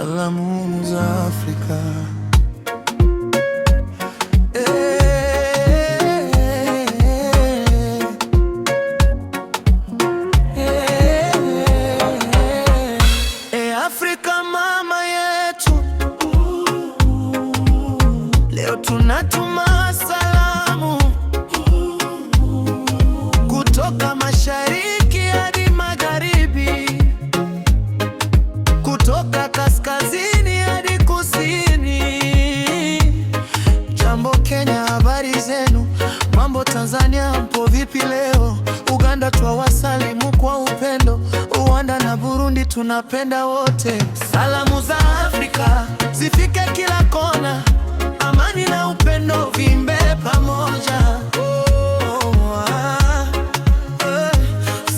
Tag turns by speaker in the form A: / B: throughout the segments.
A: Salamu za Afrika. Afrika mama yetu, leo tunatuma salamu kutoka mashariki hadi magharibi, kutoka kaskazini hadi kusini. Jambo Kenya, habari zenu? Mambo Tanzania, mpo vipi leo? Uganda twawasalimu kwa upendo, Rwanda na Burundi tunapenda wote. Salamu za Afrika zifike kila kona, amani na upendo vimbe pamoja.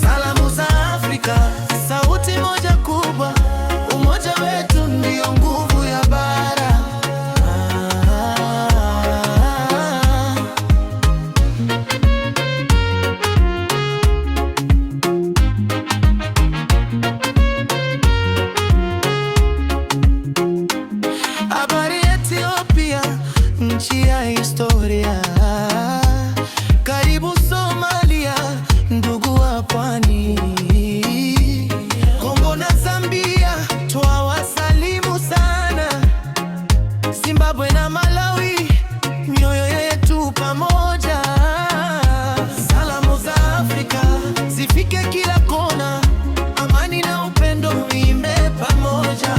A: Salamu za Afrika, sauti moja kubwa, umoja wetu ndio nguvu ya bara. Habari Ethiopia, nchi ya historia. Karibu Somalia, ndugu wa pwani. Kongo na Zambia twawasalimu sana. Zimbabwe na Malawi, mioyo yetu pamoja. Salamu za Afrika zifike kila kona, amani na upendo vimbe pamoja.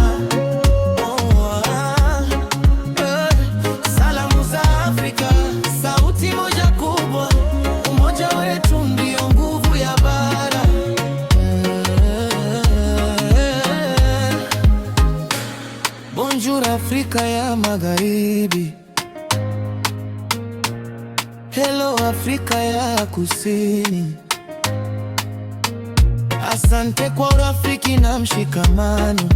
A: Salamu za Afrika, sauti moja kubwa, umoja wetu ndio nguvu ya bara. Bonjour Afrika ya Magharibi, hello Afrika ya Kusini. Asante kwa urafiki na mshikamano.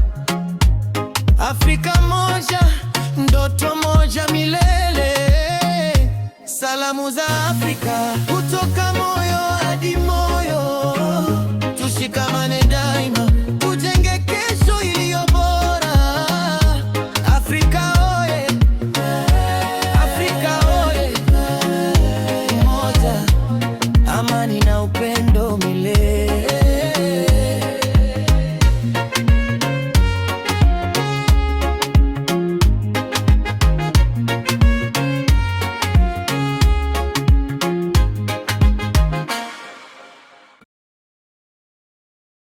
A: Afrika moja, ndoto moja milele. Salamu za Afrika kutoka moyo